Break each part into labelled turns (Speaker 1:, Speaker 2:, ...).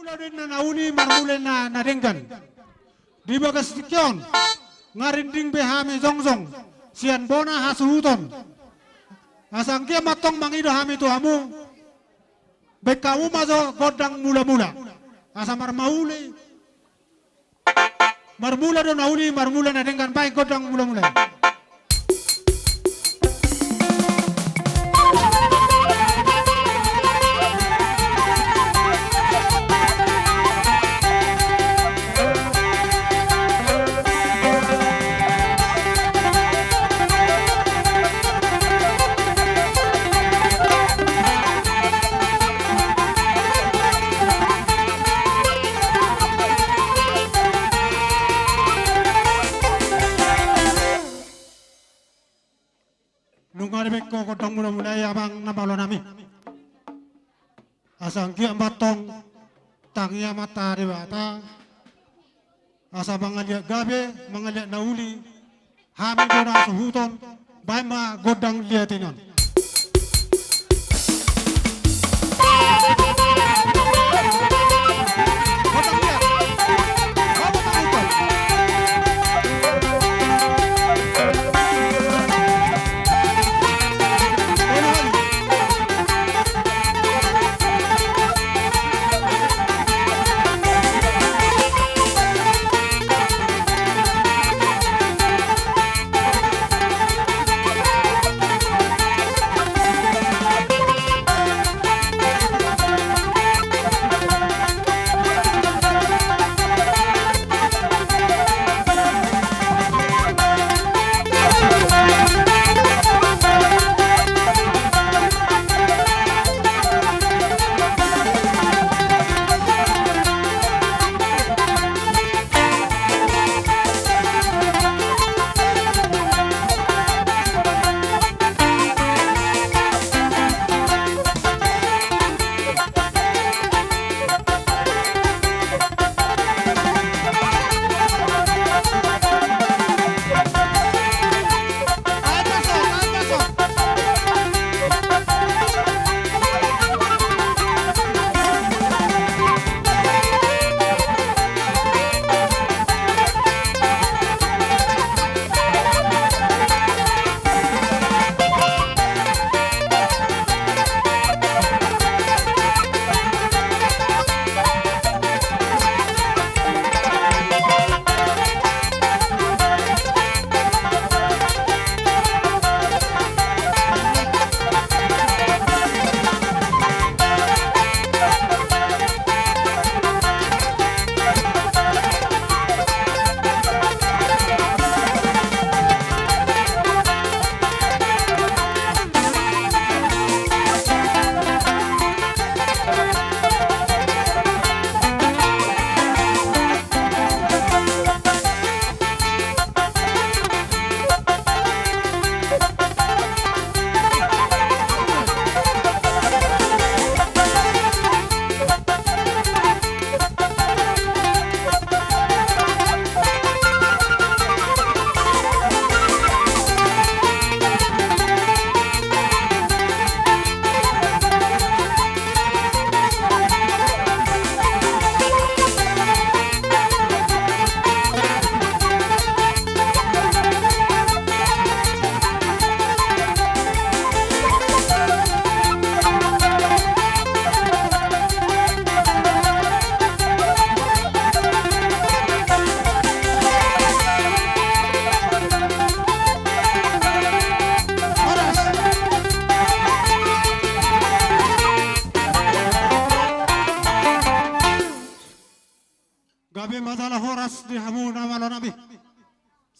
Speaker 1: Mula din na nauni marmule na naringgan. Di bagas tikyon. Ngarinding behami zongjong. Sian bona hasuhuton. Asangkia matong mangido hami tu hamu. Bekamu mazo godang mula-mula. Asa marmaule. Marmula do nauni marmula naringgan baik godang mula-mula. Ko kodong mula-mula abang nabalo nami. Asang kia matong tangia mata dewata. Asa mangalia gabe, mangalia nauli. Hami bona suhuton, baik ma godang liatinon.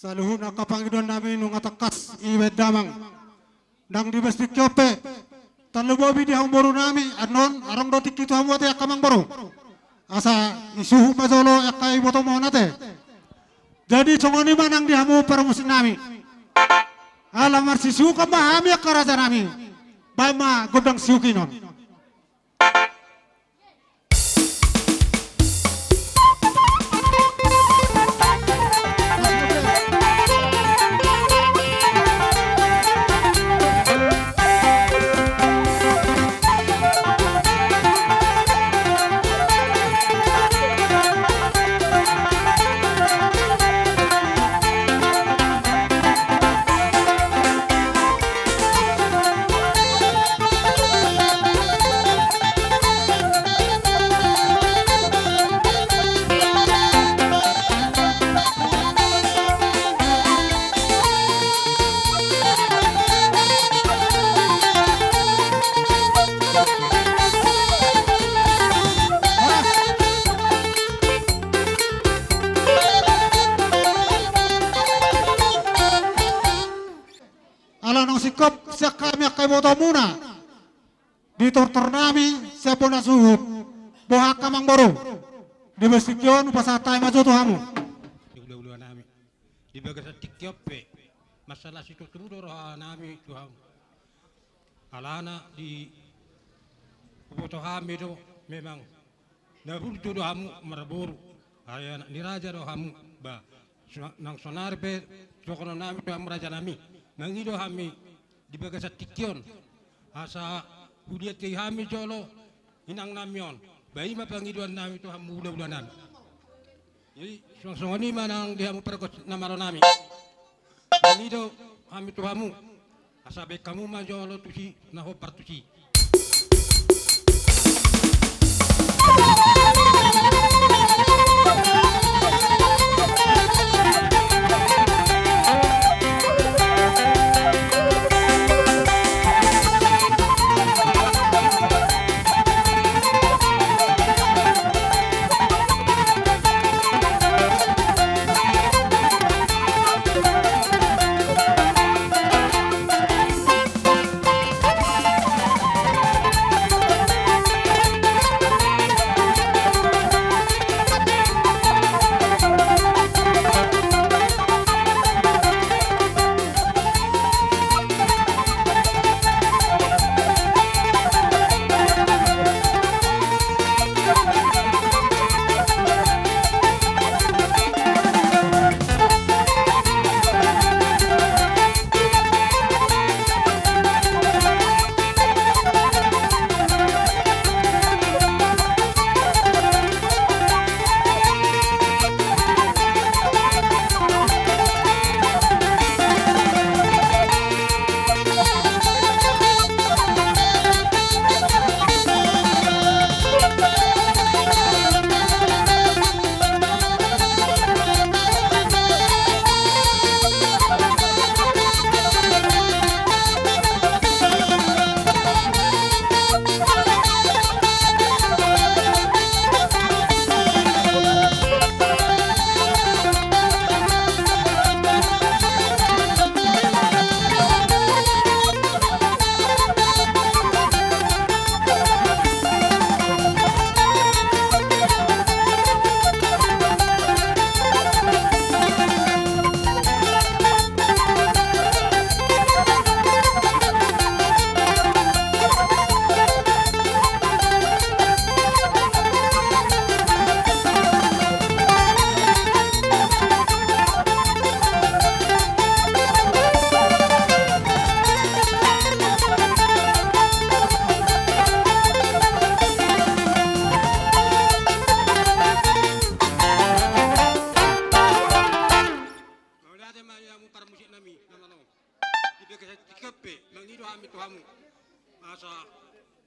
Speaker 1: Saluhun ang kapangidon namin nung atakas iwet damang nang dibestik kyope talubobi di hamboro nami anon arong dotik itu hamwate akamang baro asa isuhu mazolo akai boto mo nate jadi congoni manang di hamu paramusin nami alamar sisu ka mahami akaraja nami bay ma godang siukinon. dokter nami siapa nak suhut bohak kamang boro di bestikyon pasatay maju tuhamu
Speaker 2: di ulu-ulu nami di bagian tikyope masalah situ turu nami tuhamu alana di foto kami itu memang nabur tu hamu marabur ayah niraja hamu ba nang sonar be sokono nami tu raja nami nangido kami di bagian tikyon asa hudiat kami jolo inang namion bayi ma pangiduan nami tu hamu ula-ula nami jadi song-song ini manang dia mu perkos namaro nami nangido kami tu hamu asa be kamu ma jolo tusi naho partusi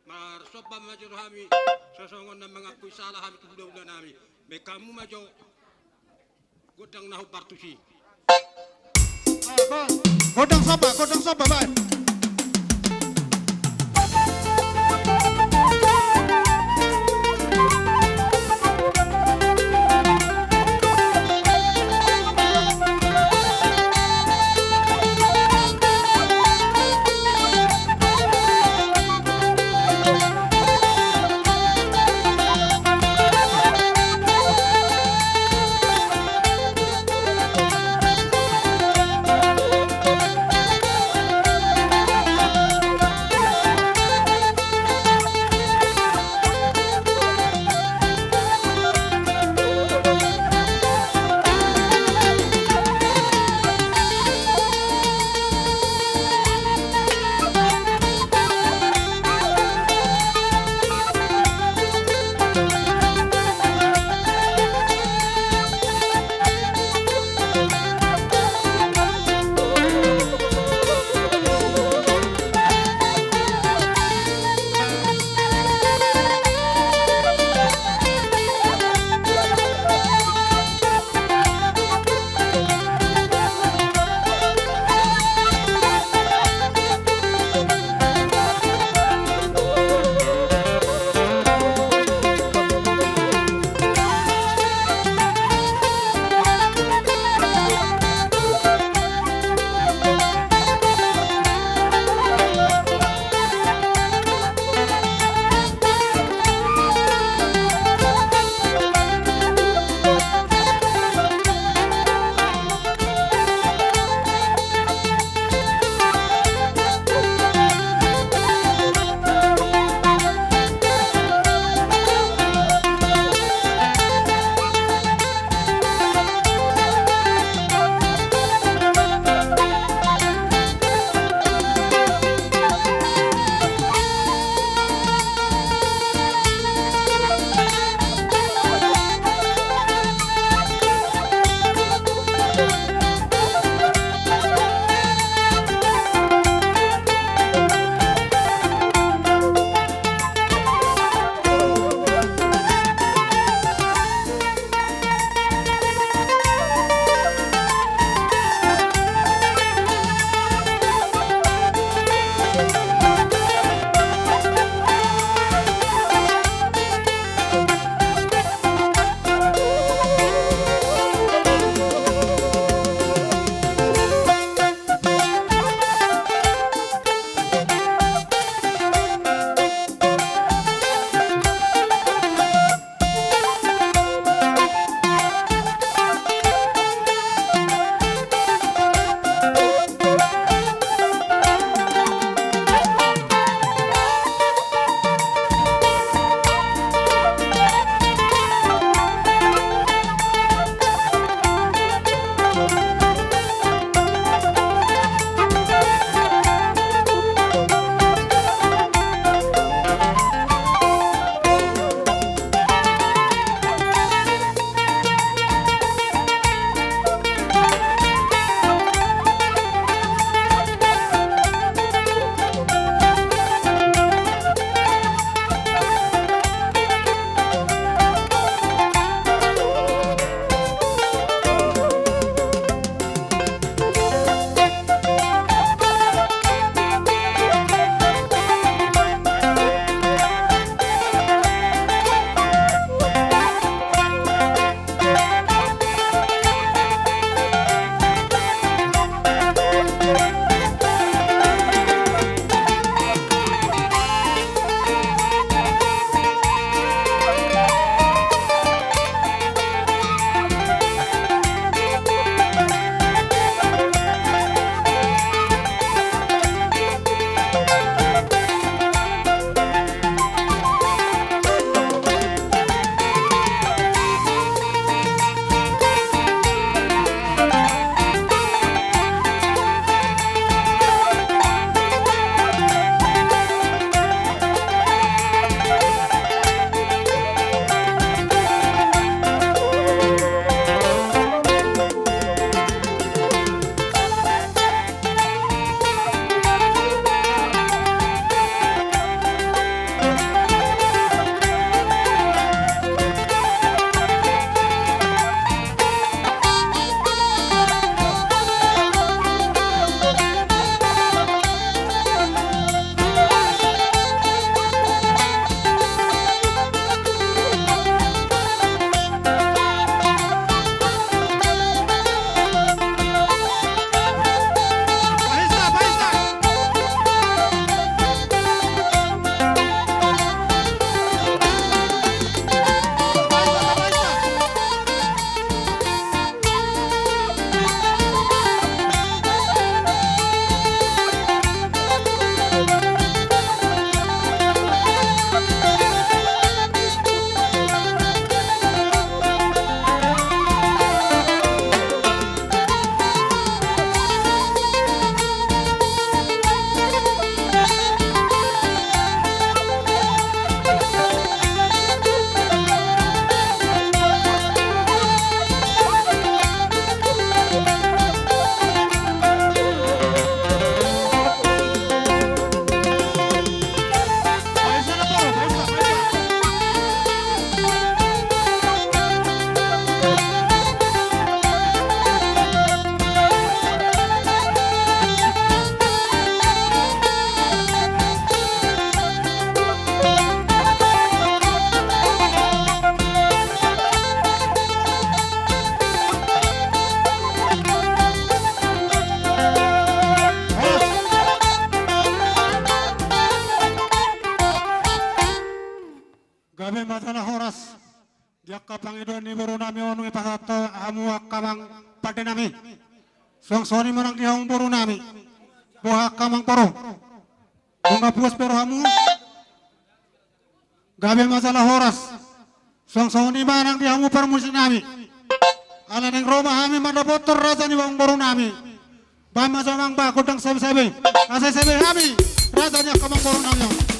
Speaker 2: Marsoba maju kami sosongon na mga kuisala kami tubudaw nami may kamu maju godang nahu partusi
Speaker 1: godang soba bay Gabi masalah horas. Dia Panginoon ni boro nami onu ipasato hamu kamang pade nami. Suang soni manang di hamu boro nami. Boha kamang paro. Bunga puas pero hamu. Gabi masalah horas. Suang soni manang di hamu permusi nami. Ala neng Roma hami madabotor raja ni bang boro nami. Bama samang ba kudang sebe-sebe. Asai sebe hami. Raja ni kamang boro nami.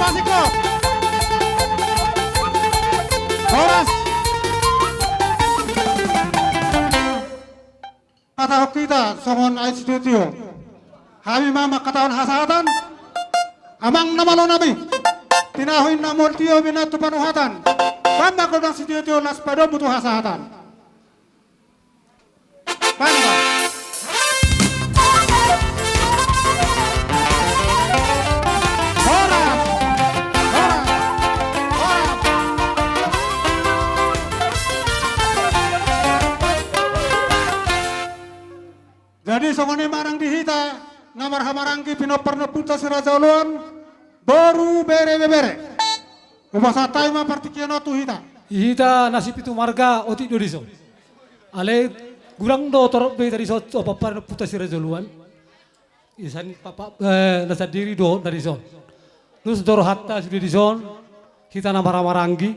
Speaker 1: Pasiko. Horas. Kata kita songon ais studio. Kami mama katawan hasatan. Amang namalo nabi. Tinahuin namol tiyo binatu panuhatan. Bamba kodang studio las pado butuh hasatan. Bamba. Horas. Horas. Horas. Jadi songoni marang dihita ngamar hamarangki pinoparno puta sirajauluan baru bere. Ubasa taima partikiano tu hita.
Speaker 3: Hita nasib itu marga oti doriso. Ale gurang do torop be dari so papar puta sirajauluan. Isan papa nasa diri do dari so. Nus doro hatta sudah di zon. Hita namar hamarangki.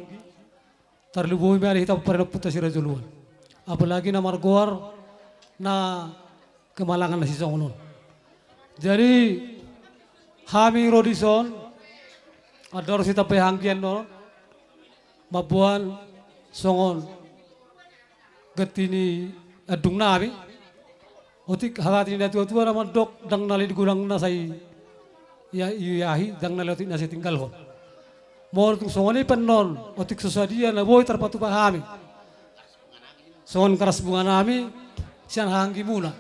Speaker 3: Terlebih me hita papar puta sirajauluan. Apalagi namar goar na kemalangan nasi songonon. Jadi Hami Rodison ador sita pehangkian no mabuan songon getini adung nabi otik hagati na tua nama dok dang nali digurang na say ya iyahi dang nali otik nasi tinggal ho mor tung songoni pennon otik sesadia na boy terpatu pahami songon keras bunga nami sian hanggi muna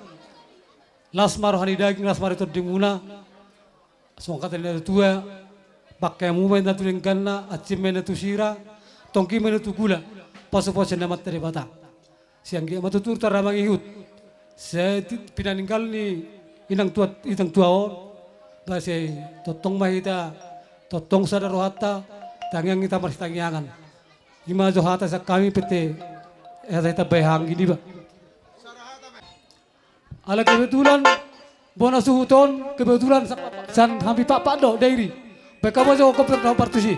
Speaker 3: lasmar hani daging lasmar itu dimuna songon kata ni tua pakai mumai na tulingkan na acim mena tu sira tongki mena tu gula pasu-pasu nama tere bata siang dia matutur taramang ihut saya pinaningkal ni inang tua on basi totong mahita totong sadar rohata tangyang kita masih tangyangan lima johata sa kami pete kita bayang gini ba ala kebetulan bona suhuton kebetulan san hampi pak do dairi bekamu jo kopek na partusi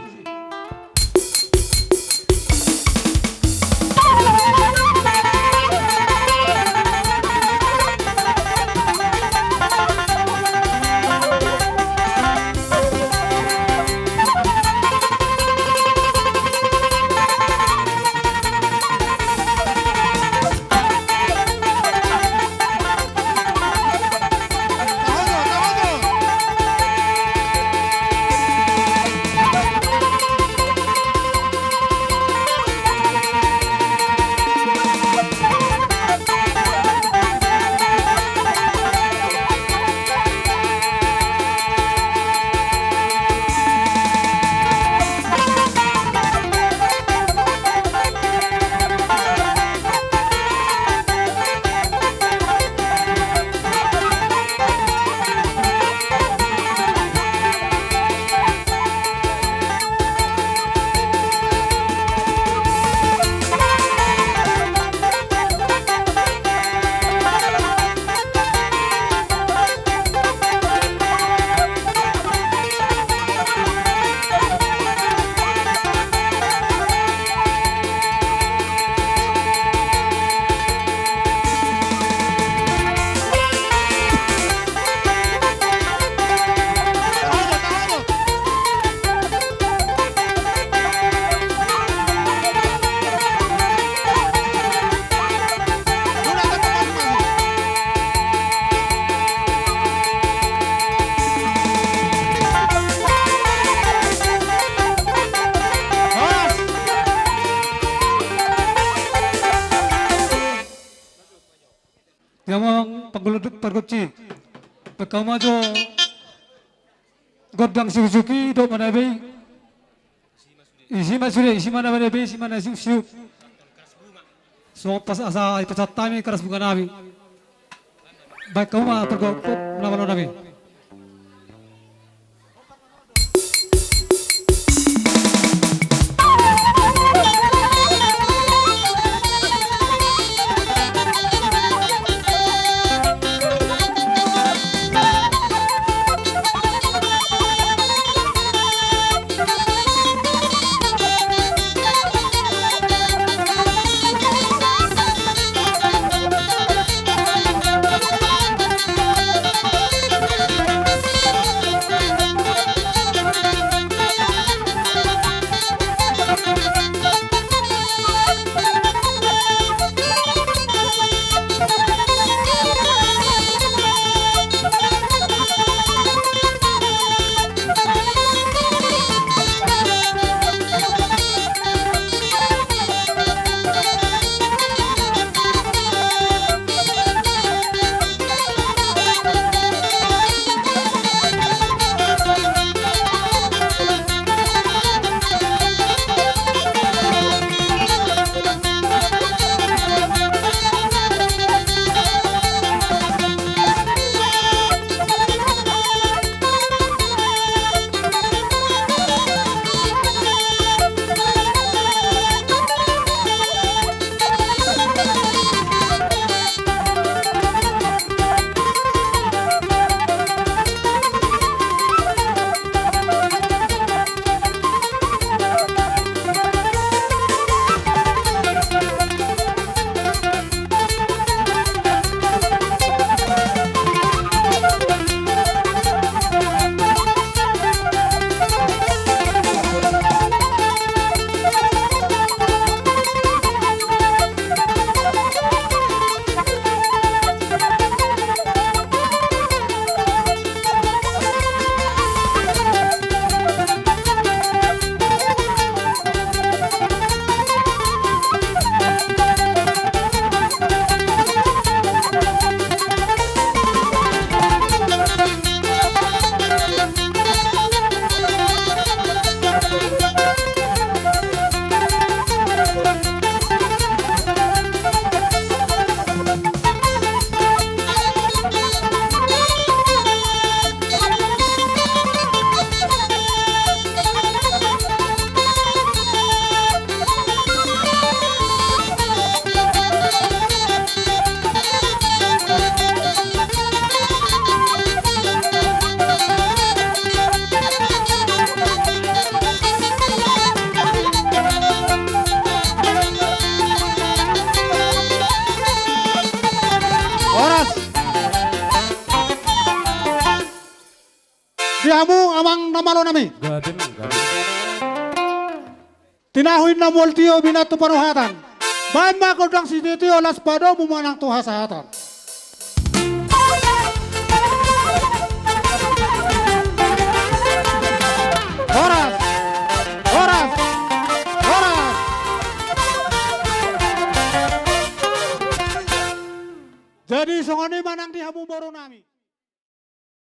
Speaker 3: Yamang paguluduk pargopci pekama jo godang Suzuki do manabe isi mana manabe isi mana siu so pas asa ipasat tami keras bunga nabi baik kamu pergop nama nabi
Speaker 1: Diamu amang namalo nami.
Speaker 4: Gabi man, gabi.
Speaker 1: Tinahuin na multiyo binato paruhatan. Bahan makodang si Tito Las Pado bumanang tuhasahatan.